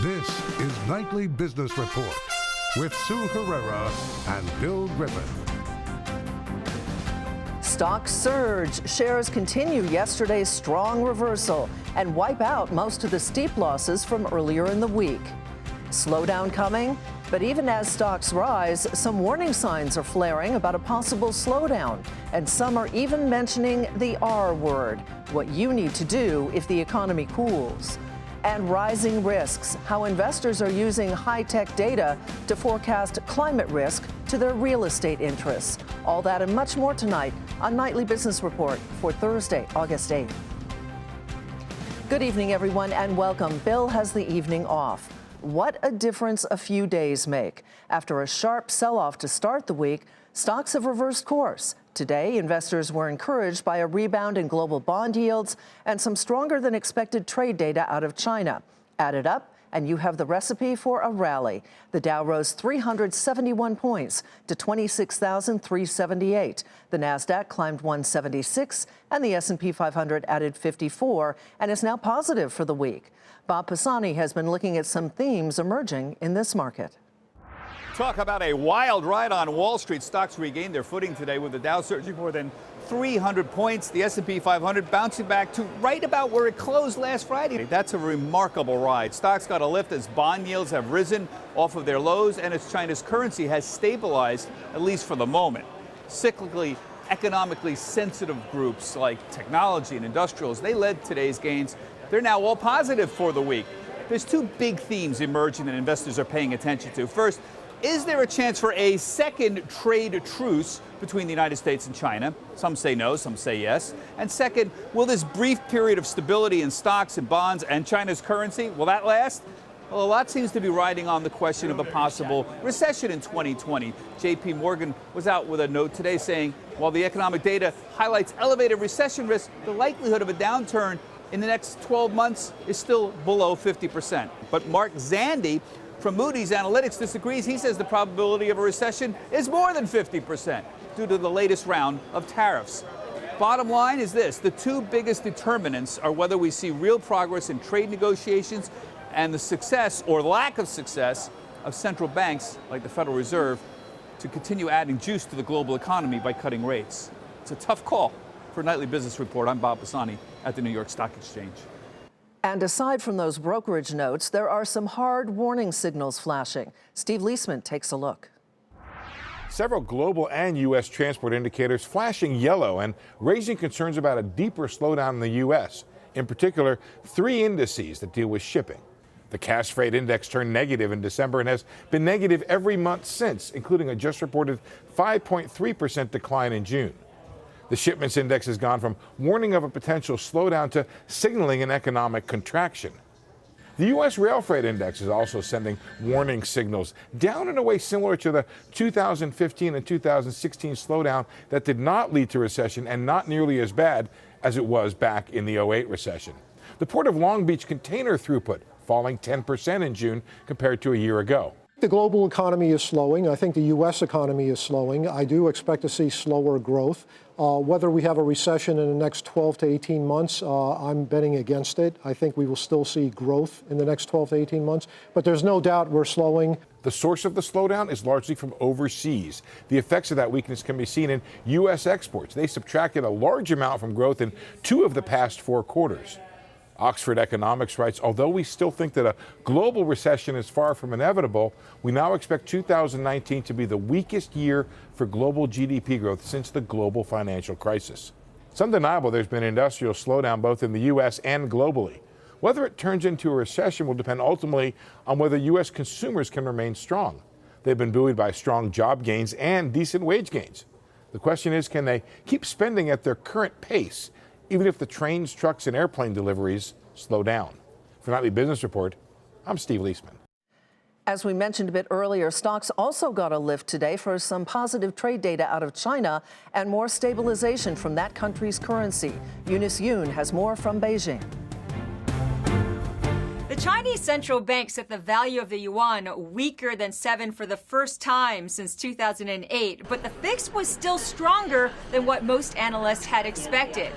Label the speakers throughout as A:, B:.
A: This is Nightly Business Report with Sue Herrera and Bill Griffin.
B: Stocks surge. Shares continue yesterday's strong reversal and wipe out most of the steep losses from earlier in the week. Slowdown coming, but even as stocks rise, some warning signs are flaring about a possible slowdown, and some are even mentioning the R word, what you need to do if the economy cools. And rising risks, how investors are using high-tech data to forecast climate risk to their real estate interests. All that and much more tonight on Nightly Business Report for Thursday, August 8th. Good evening, everyone, and welcome. Bill has the evening off. What a difference a few days make. After a sharp sell-off to start the week, stocks have reversed course. Today, investors were encouraged by a rebound in global bond yields and some stronger than expected trade data out of China. Add it up, and you have the recipe for a rally. The Dow rose 371 points to 26,378. The Nasdaq climbed 176, and the S&P 500 added 54 and is now positive for the week. Bob Pisani has been looking at some themes emerging in this market.
C: Talk about a wild ride on Wall Street. Stocks regained their footing today with the Dow surging more than 300 points. The S&P 500 bouncing back to right about where it closed last Friday. That's a remarkable ride. Stocks got a lift as bond yields have risen off of their lows and as China's currency has stabilized, at least for the moment. Cyclically, economically sensitive groups like technology and industrials, they led today's gains. They're now all positive for the week. There's two big themes emerging that investors are paying attention to. First, is there a chance for a second trade truce between the United States and China? Some say no, some say yes. And second, will this brief period of stability in stocks and bonds and China's currency, will that last? Well, a lot seems to be riding on the question of a possible recession in 2020. J.P. Morgan was out with a note today saying, while the economic data highlights elevated recession risk, the likelihood of a downturn in the next 12 months is still below 50%. But Mark Zandi from Moody's Analytics disagrees. He says the probability of a recession is more than 50% due to the latest round of tariffs. Bottom line is this: the two biggest determinants are whether we see real progress in trade negotiations and the success or lack of success of central banks like the Federal Reserve to continue adding juice to the global economy by cutting rates. It's a tough call. For Nightly Business Report, I'm Bob Pisani at the New York Stock Exchange.
B: And aside from those brokerage notes, there are some hard warning signals flashing. Steve Leisman takes a look.
D: Several global and U.S. transport indicators flashing yellow and raising concerns about a deeper slowdown in the U.S. In particular, three indices that deal with shipping. The cash freight index turned negative in December and has been negative every month since, including a just reported 5.3% decline in June. The shipments index has gone from warning of a potential slowdown to signaling an economic contraction. The U.S. rail freight index is also sending warning signals, down in a way similar to the 2015 and 2016 slowdown that did not lead to recession and not nearly as bad as it was back in the 2008 recession. The Port of Long Beach container throughput falling 10% in June compared to a year ago.
E: The global economy is slowing. I think the U.S. economy is slowing. I do expect to see slower growth. Whether we have a recession in the next 12 to 18 months, I'm betting against it. I think we will still see growth in the next 12 to 18 months, but there's no doubt we're slowing.
D: The source of the slowdown is largely from overseas. The effects of that weakness can be seen in U.S. exports. They subtracted a large amount from growth in 2 of the past 4 quarters. Oxford Economics writes, although we still think that a global recession is far from inevitable, we now expect 2019 to be the weakest year for global GDP growth since the global financial crisis. It's undeniable there's been industrial slowdown both in the U.S. and globally. Whether it turns into a recession will depend ultimately on whether U.S. consumers can remain strong. They've been buoyed by strong job gains and decent wage gains. The question is, can they keep spending at their current pace, even if the trains, trucks, and airplane deliveries slow down? For Nightly Business Report, I'm Steve Leisman.
B: As we mentioned a bit earlier, stocks also got a lift today for some positive trade data out of China and more stabilization from that country's currency. Eunice Yuan has more from Beijing.
F: The Chinese central bank set the value of the yuan weaker than 7 for the first time since 2008, but the fix was still stronger than what most analysts had expected.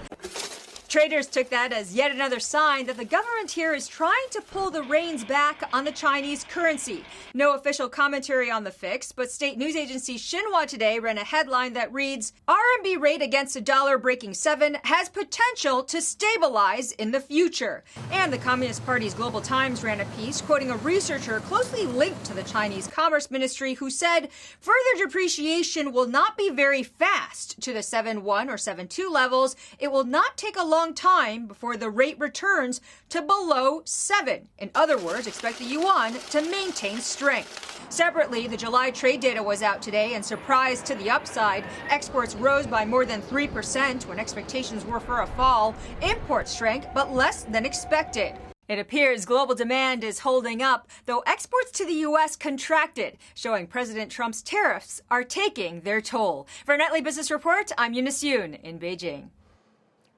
F: Traders took that as yet another sign that the government here is trying to pull the reins back on the Chinese currency. No official commentary on the fix, but state news agency Xinhua today ran a headline that reads, RMB rate against a dollar breaking 7 has potential to stabilize in the future. And the Communist Party's Global Times ran a piece quoting a researcher closely linked to the Chinese Commerce Ministry who said further depreciation will not be very fast to the 7.1 or 7.2 levels. It will not take a long time before the rate returns to below 7. In other words, expect the yuan to maintain strength. Separately, the July trade data was out today and surprised to the upside. Exports rose by more than 3% when expectations were for a fall. Imports shrank, but less than expected. It appears global demand is holding up, though exports to the U.S. contracted, showing President Trump's tariffs are taking their toll. For Nightly Business Report, I'm Eunice Yoon in Beijing.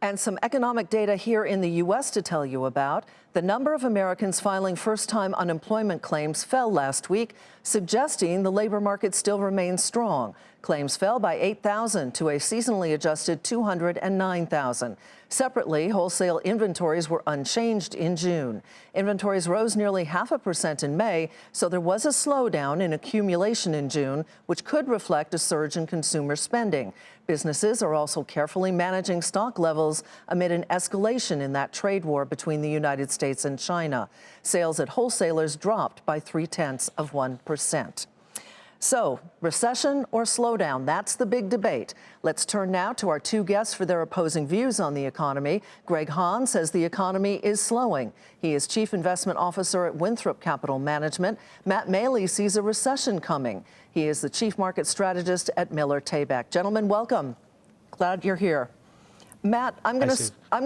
B: And some economic data here in the U.S. to tell you about. The number of Americans filing first-time unemployment claims fell last week, suggesting the labor market still remains strong. Claims fell by 8,000 to a seasonally adjusted 209,000. Separately, wholesale inventories were unchanged in June. Inventories rose nearly 0.5% in May, so there was a slowdown in accumulation in June, which could reflect a surge in consumer spending. Businesses are also carefully managing stock levels amid an escalation in that trade war between the United States and China. Sales at wholesalers dropped by 0.3%. So, recession or slowdown? That's the big debate. Let's turn now to our two guests for their opposing views on the economy. Greg Hahn says the economy is slowing. He is Chief Investment Officer at Winthrop Capital Management. Matt Maley sees a recession coming. He is the Chief Market Strategist at Miller Tabak. Gentlemen, welcome. Glad you're here. Matt, I'm going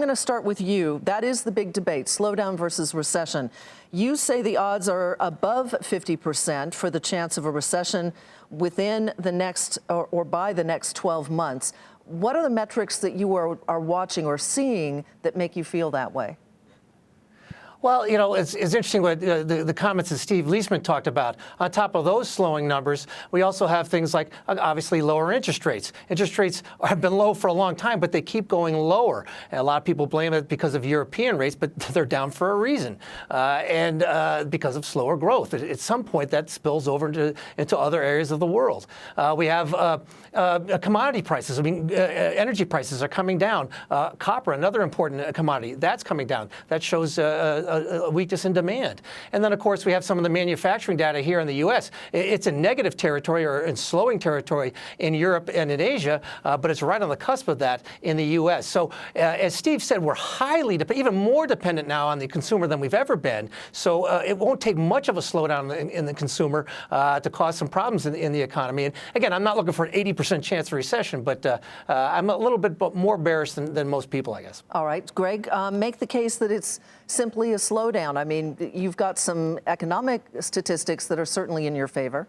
B: to start with you. That is the big debate, slowdown versus recession. You say the odds are above 50% for the chance of a recession within the next or by the next 12 months. What are the metrics that you are watching or seeing that make you feel that way?
G: Well, you know, it's interesting what the comments that Steve Leisman talked about. On top of those slowing numbers, we also have things like, obviously, lower interest rates. Interest rates have been low for a long time, but they keep going lower. And a lot of people blame it because of European rates, but they're down for a reason, and because of slower growth. At some point, that spills over into other areas of the world. We have commodity prices. I mean, energy prices are coming down. Copper, another important commodity, that's coming down. That shows a weakness in demand. And then, of course, we have some of the manufacturing data here in the U.S. It's in negative territory or in slowing territory in Europe and in Asia, but it's right on the cusp of that in the U.S. So, as Steve said, we're highly, even more dependent now on the consumer than we've ever been. So it won't take much of a slowdown in the consumer to cause some problems in the economy. And again, I'm not looking for an 80% chance of recession, but I'm a little bit more bearish than most people, I guess.
B: All right, Greg, make the case that it's simply a slowdown. I mean, you've got some economic statistics that are certainly in your favor.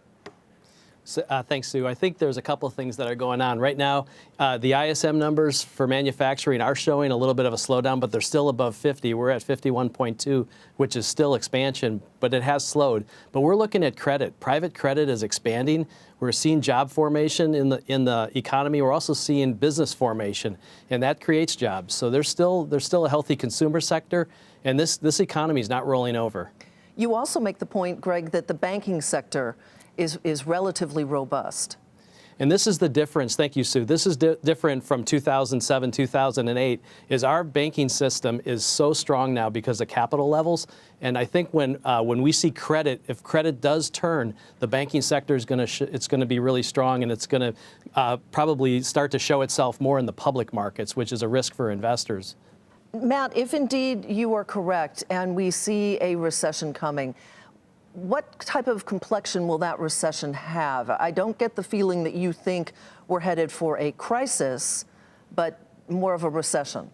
H: So, thanks, Sue. I think there's a couple of things that are going on. Right now, the ISM numbers for manufacturing are showing a little bit of a slowdown, but they're still above 50. We're at 51.2, which is still expansion, but it has slowed. But we're looking at credit. Private credit is expanding. We're seeing job formation in the economy. We're also seeing business formation, and that creates jobs. So there's still a healthy consumer sector, and this economy is not rolling over.
B: You also make the point, Greg, that the banking sector is relatively robust.
H: And this is the difference. Thank you, Sue. This is different from 2007, 2008, is our banking system is so strong now because of capital levels. And I think when we see credit, if credit does turn, the banking sector is going to be really strong, and it's going to probably start to show itself more in the public markets, which is a risk for investors.
B: Matt, if indeed you are correct and we see a recession coming, what type of complexion will that recession have? I don't get the feeling that you think we're headed for a crisis, but more of a recession.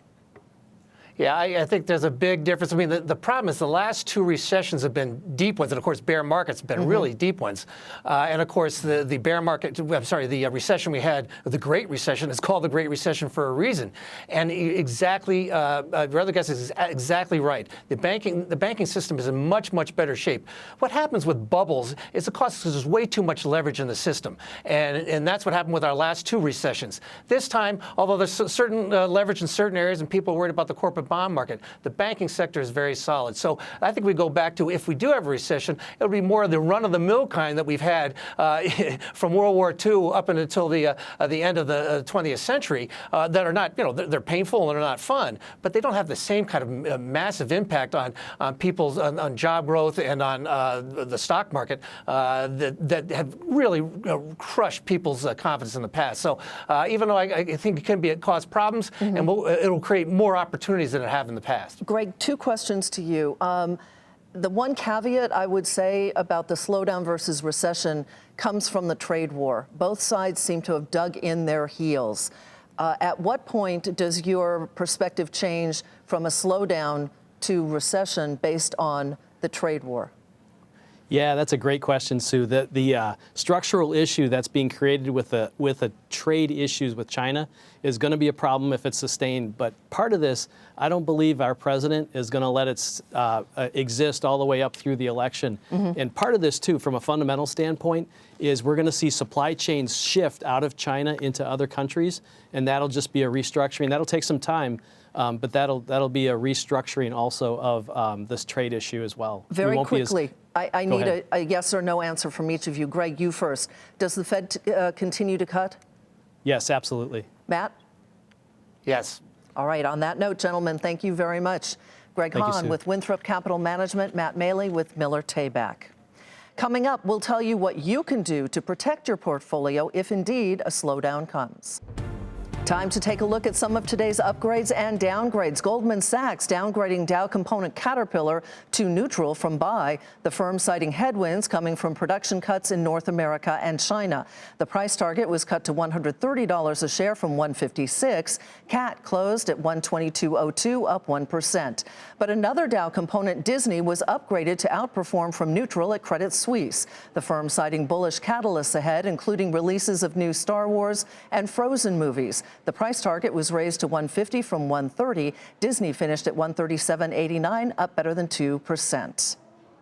G: Yeah, I think there's a big difference. I mean, the problem is the last two recessions have been deep ones, and of course, bear markets have been really deep ones. And of course, the bear market, the recession we had, the Great Recession, is called the Great Recession for a reason. And exactly, Brother Guest is exactly right. The banking system is in much, much better shape. What happens with bubbles is because there's way too much leverage in the system. And that's what happened with our last two recessions. This time, although there's certain leverage in certain areas and people are worried about the corporate bond market, the banking sector is very solid. So I think we go back to, if we do have a recession, it'll be more of the run-of-the-mill kind that we've had from World War II up until the end of the 20th century that are not, they're painful and they're not fun, but they don't have the same kind of massive impact on people's on job growth and on the stock market that have really crushed people's confidence in the past. So even though I think it can cause problems, and it'll create more opportunities than it have in the past.
B: Greg, two questions to you. The one caveat I would say about the slowdown versus recession comes from the trade war. Both sides seem to have dug in their heels. At what point does your perspective change from a slowdown to recession based on the trade war?
H: Yeah, that's a great question, Sue. The structural issue that's being created with the trade issues with China is going to be a problem if it's sustained. But part of this, I don't believe our president is going to let it exist all the way up through the election. And part of this, too, from a fundamental standpoint, is we're going to see supply chains shift out of China into other countries, and that'll just be a restructuring. That'll take some time. But that'll be a restructuring also of this trade issue as well.
B: Very quickly, I need a yes or no answer from each of you. Greg, you first. Does the Fed continue to cut?
H: Yes, absolutely.
B: Matt?
G: Yes.
B: All right. On that note, gentlemen, thank you very much. Greg Hahn with Winthrop Capital Management, Matt Maley with Miller Tabak. Coming up, we'll tell you what you can do to protect your portfolio if indeed a slowdown comes. Time to take a look at some of today's upgrades and downgrades. Goldman Sachs downgrading Dow component Caterpillar to neutral from buy. The firm citing headwinds coming from production cuts in North America and China. The price target was cut to $130 a share from $156. CAT closed at $122.02, up 1%. But another Dow component, Disney, was upgraded to outperform from neutral at Credit Suisse. The firm citing bullish catalysts ahead, including releases of new Star Wars and Frozen movies. The price target was raised to $150 from $130. Disney finished at $137.89, up better than 2%.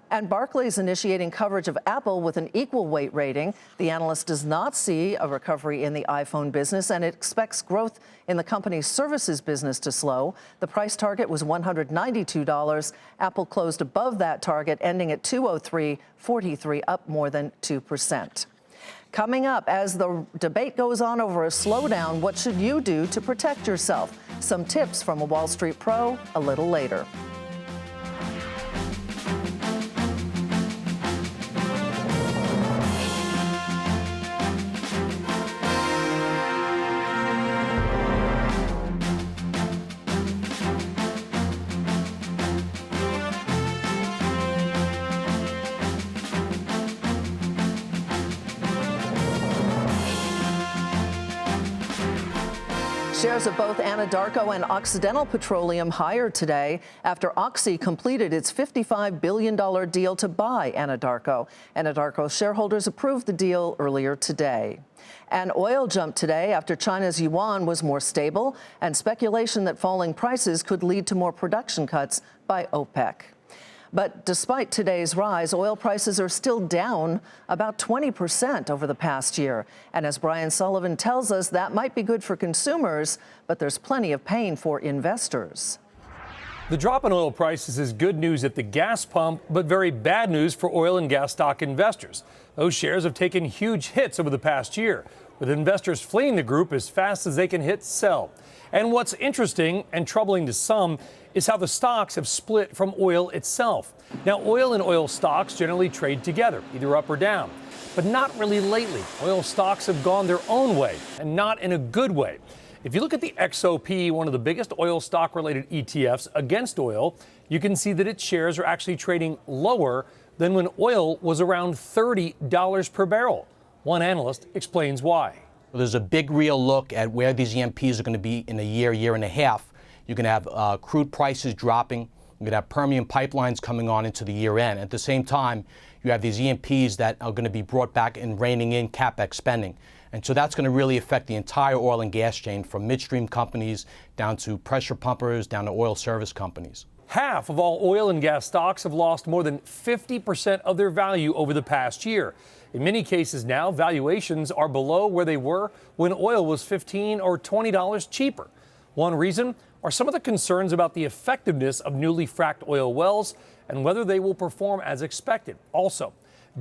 B: And Barclays initiating coverage of Apple with an equal weight rating. The analyst does not see a recovery in the iPhone business, and it expects growth in the company's services business to slow. The price target was $192. Apple closed above that target, ending at $203.43, up more than 2%. Coming up, as the debate goes on over a slowdown, what should you do to protect yourself? Some tips from a Wall Street pro a little later. Shares of both Anadarko and Occidental Petroleum higher today after Oxy completed its $55 billion deal to buy Anadarko. Anadarko shareholders approved the deal earlier today. And oil jumped today after China's yuan was more stable and speculation that falling prices could lead to more production cuts by OPEC. But despite today's rise, oil prices are still down about 20% over the past year. And as Brian Sullivan tells us, that might be good for consumers, but there's plenty of pain for investors.
I: The drop in oil prices is good news at the gas pump, but very bad news for oil and gas stock investors. Those shares have taken huge hits over the past year, with investors fleeing the group as fast as they can hit sell. And what's interesting and troubling to some is how the stocks have split from oil itself. Now, oil and oil stocks generally trade together, either up or down, but not really lately. Oil stocks have gone their own way, and not in a good way. If you look at the XOP, one of the biggest oil stock-related ETFs against oil, you can see that its shares are actually trading lower than when oil was around $30 per barrel. One analyst explains why.
J: There's a big real look at where these E&Ps are going to be in a year, year and a half. You're going to have crude prices dropping. You're going to have Permian pipelines coming on into the year end. At the same time, you have these E&Ps that are going to be brought back and reining in CapEx spending. And so that's going to really affect the entire oil and gas chain, from midstream companies down to pressure pumpers, down to oil service companies.
I: Half of all oil and gas stocks have lost more than 50% of their value over the past year. In many cases now, valuations are below where they were when oil was $15 or $20 cheaper. One reason are some of the concerns about the effectiveness of newly fracked oil wells and whether they will perform as expected. Also,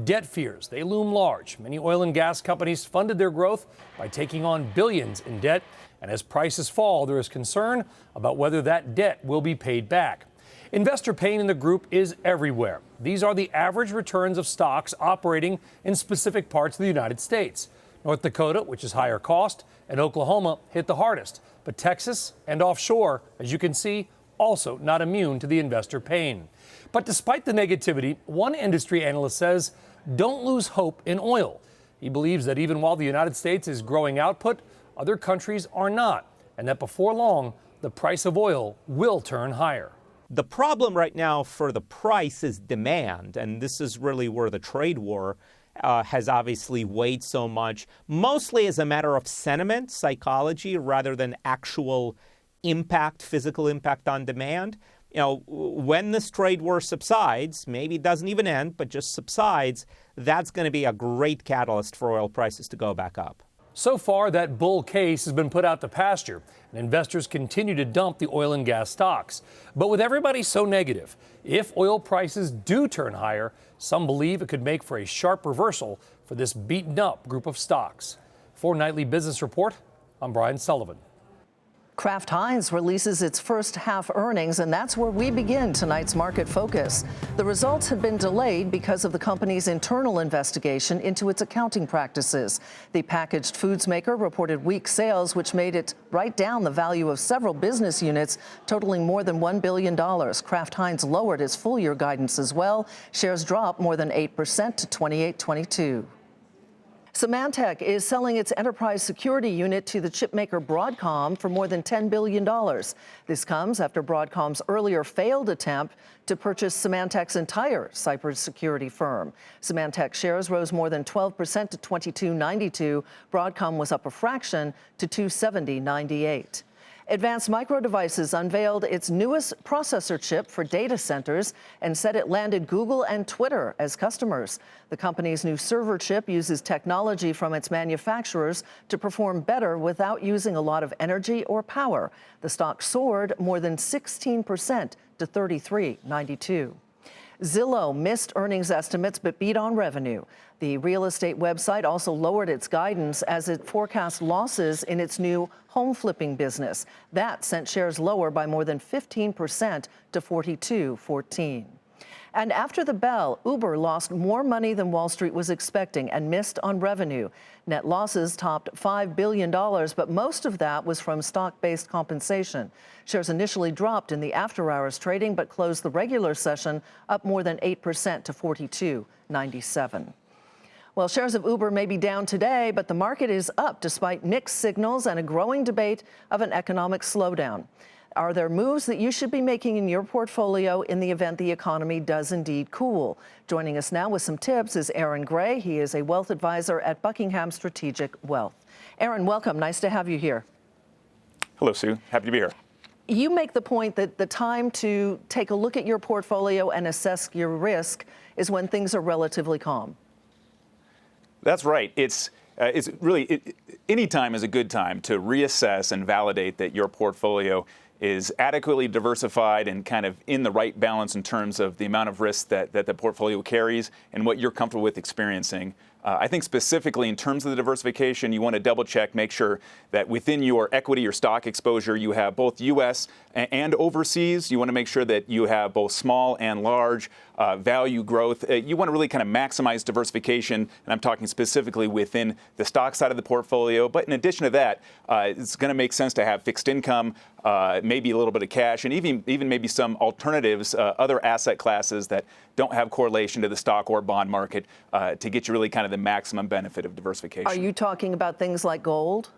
I: debt fears, they loom large. Many oil and gas companies funded their growth by taking on billions in debt. And as prices fall, there is concern about whether that debt will be paid back. Investor pain in the group is everywhere. These are the average returns of stocks operating in specific parts of the United States. North Dakota, which is higher cost, and Oklahoma hit the hardest. But Texas and offshore, as you can see, also not immune to the investor pain. But despite the negativity, one industry analyst says, don't lose hope in oil. He believes that even while the United States is growing output, other countries are not, and that before long, the price of oil will turn higher.
K: The problem right now for the price is demand, and this is really where the trade war has obviously weighed so much, mostly as a matter of sentiment, psychology, rather than actual impact, physical impact on demand. You know, when this trade war subsides, maybe it doesn't even end, but just subsides, that's going to be a great catalyst for oil prices to go back up.
I: So far, that bull case has been put out to pasture, and investors continue to dump the oil and gas stocks. But with everybody so negative, if oil prices do turn higher, some believe it could make for a sharp reversal for this beaten-up group of stocks. For Nightly Business Report, I'm Brian Sullivan.
B: Kraft Heinz releases its first half earnings, and that's where we begin tonight's market focus. The results had been delayed because of the company's internal investigation into its accounting practices. The packaged foods maker reported weak sales, which made it write down the value of several business units, totaling more than $1 billion. Kraft Heinz lowered its full-year guidance as well. Shares dropped more than 8% to $28.22. Symantec is selling its enterprise security unit to the chipmaker Broadcom for more than $10 billion. This comes after Broadcom's earlier failed attempt to purchase Symantec's entire cybersecurity firm. Symantec shares rose more than 12% to $22.92. Broadcom was up a fraction to $270.98. Advanced Micro Devices unveiled its newest processor chip for data centers and said it landed Google and Twitter as customers. The company's new server chip uses technology from its manufacturers to perform better without using a lot of energy or power. The stock soared more than 16% to $33.92. Zillow missed earnings estimates but beat on revenue. The real estate website also lowered its guidance as it forecast losses in its new home flipping business. That sent shares lower by more than 15% to $42.14. And after the bell, Uber lost more money than Wall Street was expecting and missed on revenue. Net losses topped $5 billion, but most of that was from stock-based compensation. Shares initially dropped in the after-hours trading, but closed the regular session up more than 8% to $42.97. Well, shares of Uber may be down today, but the market is up despite mixed signals and a growing debate of an economic slowdown. Are there moves that you should be making in your portfolio in the event the economy does indeed cool? Joining us now with some tips is Aaron Gray. He is a wealth advisor at Buckingham Strategic Wealth. Aaron, welcome. Nice to have you here.
L: Hello, Sue. Happy to be here.
B: You make the point that the time to take a look at your portfolio and assess your risk is when things are relatively calm.
L: That's right. It's really any time is a good time to reassess and validate that your portfolio is adequately diversified and kind of in the right balance in terms of the amount of risk that the portfolio carries and what you're comfortable with experiencing. I think specifically in terms of the diversification, you want to double check, make sure that within your equity or stock exposure, you have both U.S. and overseas. You want to make sure that you have both small and large value growth. You want to really kind of maximize diversification, and I'm talking specifically within the stock side of the portfolio. But in addition to that, it's going to make sense to have fixed income, maybe a little bit of cash, and even maybe some alternatives, other asset classes that don't have correlation to the stock or bond market to get you really kind of the maximum benefit of diversification.
B: Are you talking about things like gold?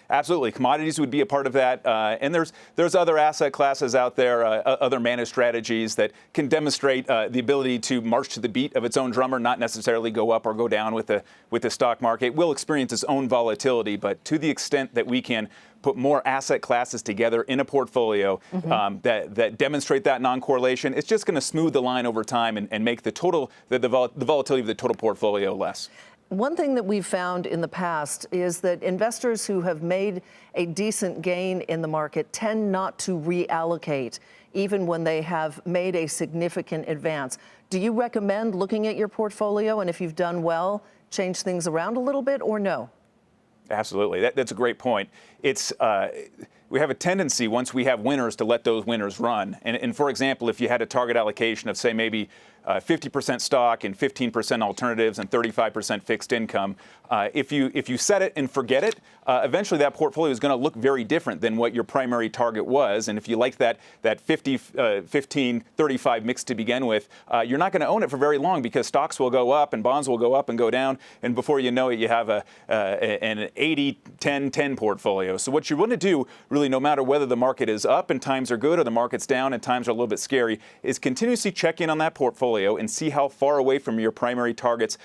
L: Absolutely. Commodities would be a part of that. And there's other asset classes out there, other managed strategies that can demonstrate the ability to march to the beat of its own drummer, not necessarily go up or go down with the stock market. It will experience its own volatility, but to the extent that we can put more asset classes together in a portfolio that demonstrate that non-correlation, it's just going to smooth the line over time and make the volatility of the total portfolio less.
B: One thing that we've found in the past is that investors who have made a decent gain in the market tend not to reallocate, even when they have made a significant advance. Do you recommend looking at your portfolio, and if you've done well, change things around a little bit, or no?
L: Absolutely. That's a great point. We have a tendency, once we have winners, to let those winners run. And for example, if you had a target allocation of, say, maybe 50% stock and 15% alternatives and 35% fixed income, if you set it and forget it, eventually that portfolio is going to look very different than what your primary target was. And if you like that 15-35 mix to begin with, you're not going to own it for very long, because stocks will go up and bonds will go up and go down, and before you know it, you have an 80-10-10 portfolio. So what you want to do, really, no matter whether the market is up and times are good or the market's down and times are a little bit scary, is continuously check in on that portfolio and see how far away from your primary targets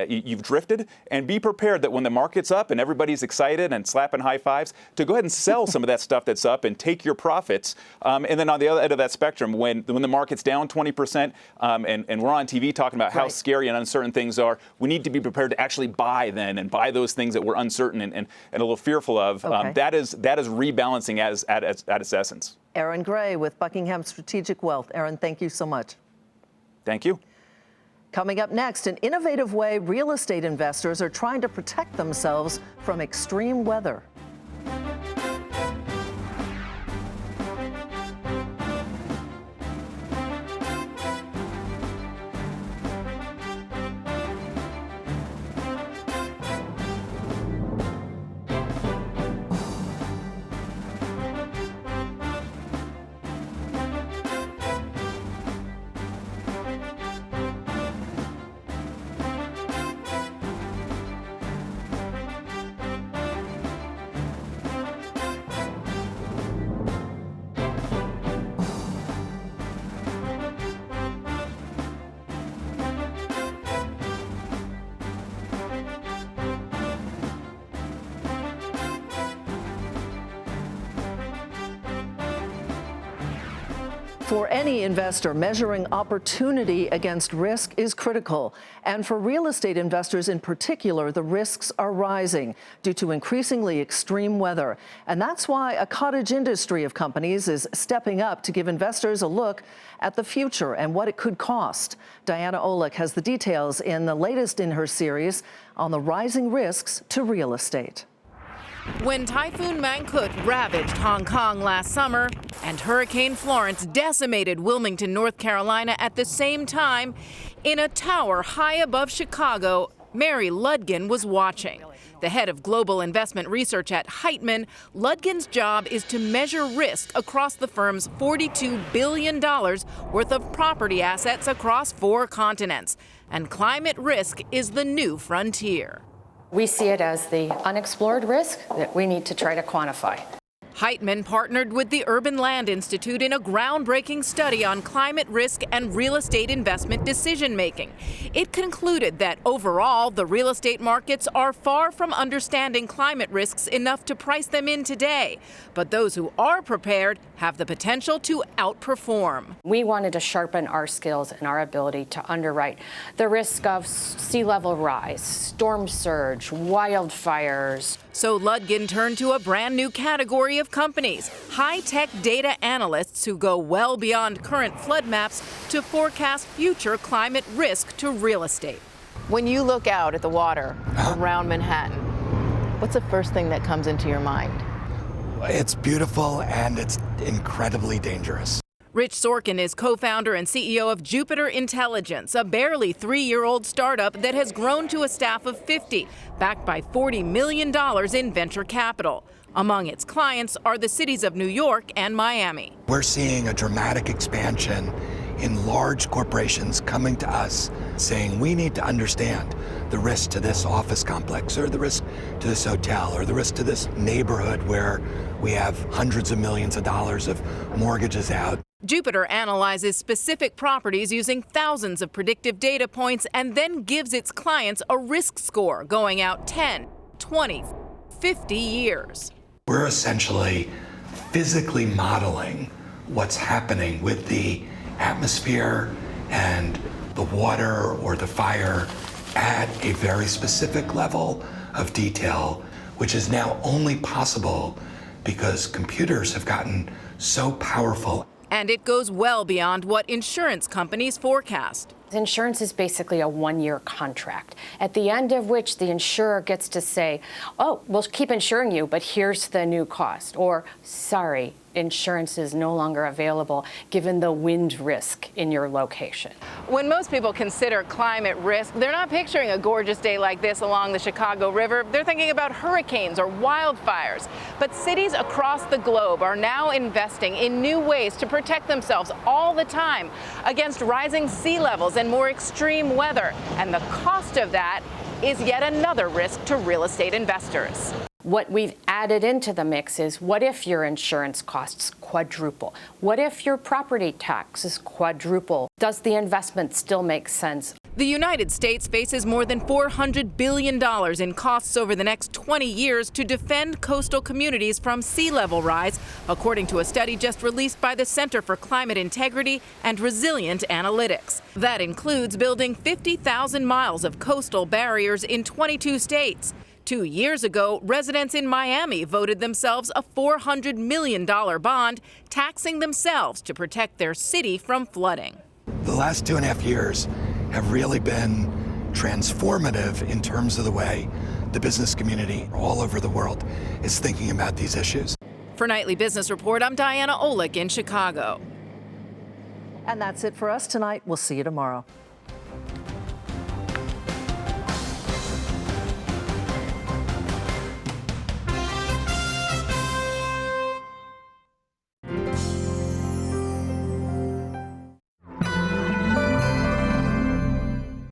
L: you've drifted, and be prepared that when the market's up and everybody's excited and slapping high fives, to go ahead and sell some of that stuff that's up and take your profits. And then on the other end of that spectrum, when the market's down 20% and we're on TV talking about how scary and uncertain things are, we need to be prepared to actually buy then, and buy those things that we're uncertain and a little fearful of. That is rebalancing at its essence.
B: Aaron Gray with Buckingham Strategic Wealth. Aaron, thank you so much.
L: Thank you.
B: Coming up next, an innovative way real estate investors are trying to protect themselves from extreme weather. For any investor, measuring opportunity against risk is critical. And for real estate investors in particular, the risks are rising due to increasingly extreme weather. And that's why a cottage industry of companies is stepping up to give investors a look at the future and what it could cost. Diana Olick has the details in the latest in her series on the rising risks to real estate.
M: When Typhoon Mangkhut ravaged Hong Kong last summer and Hurricane Florence decimated Wilmington, North Carolina at the same time, in a tower high above Chicago, Mary Ludgin was watching. The head of global investment research at Heitman, Ludgin's job is to measure risk across the firm's $42 billion worth of property assets across 4 continents. And climate risk is the new frontier.
N: We see it as the unexplored risk that we need to try to quantify.
M: Heitman partnered with the Urban Land Institute in a groundbreaking study on climate risk and real estate investment decision-making. It concluded that overall, the real estate markets are far from understanding climate risks enough to price them in today. But those who are prepared have the potential to outperform.
N: We wanted to sharpen our skills and our ability to underwrite the risk of sea level rise, storm surge, wildfires.
M: So Ludgin turned to a brand new category of companies, high-tech data analysts who go well beyond current flood maps to forecast future climate risk to real estate.
O: When you look out at the water around Manhattan, what's the first thing that comes into your mind?
P: It's beautiful and it's incredibly dangerous.
M: Rich Sorkin is co-founder and CEO of Jupiter Intelligence, a barely 3-year-old startup that has grown to a staff of 50, backed by $40 million in venture capital. Among its clients are the cities of New York and Miami.
P: We're seeing a dramatic expansion in large corporations coming to us saying we need to understand the risk to this office complex or the risk to this hotel or the risk to this neighborhood where we have hundreds of millions of dollars of mortgages out.
M: Jupiter analyzes specific properties using thousands of predictive data points and then gives its clients a risk score going out 10, 20, 50 years.
P: We're essentially physically modeling what's happening with the atmosphere and the water or the fire at a very specific level of detail, which is now only possible because computers have gotten so powerful.
M: And it goes well beyond what insurance companies forecast.
N: Insurance is basically a one-year contract, at the end of which the insurer gets to say, oh, we'll keep insuring you, but here's the new cost. Or, sorry, insurance is no longer available given the wind risk in your location.
O: When most people consider climate risk, they're not picturing a gorgeous day like this along the Chicago River. They're thinking about hurricanes or wildfires. But cities across the globe are now investing in new ways to protect themselves all the time against rising sea levels and more extreme weather. And the cost of that is yet another risk to real estate investors.
N: What we've added into the mix is, what if your insurance costs quadruple? What if your property taxes quadruple? Does the investment still make sense?
M: The United States faces more than $400 billion in costs over the next 20 years to defend coastal communities from sea level rise, according to a study just released by the Center for Climate Integrity and Resilient Analytics. That includes building 50,000 miles of coastal barriers in 22 states. 2 years ago, residents in Miami voted themselves a $400 million bond, taxing themselves to protect their city from flooding.
P: The last 2.5 years have really been transformative in terms of the way the business community all over the world is thinking about these issues.
M: For Nightly Business Report, I'm Diana Olick in Chicago.
B: And that's it for us tonight. We'll see you tomorrow.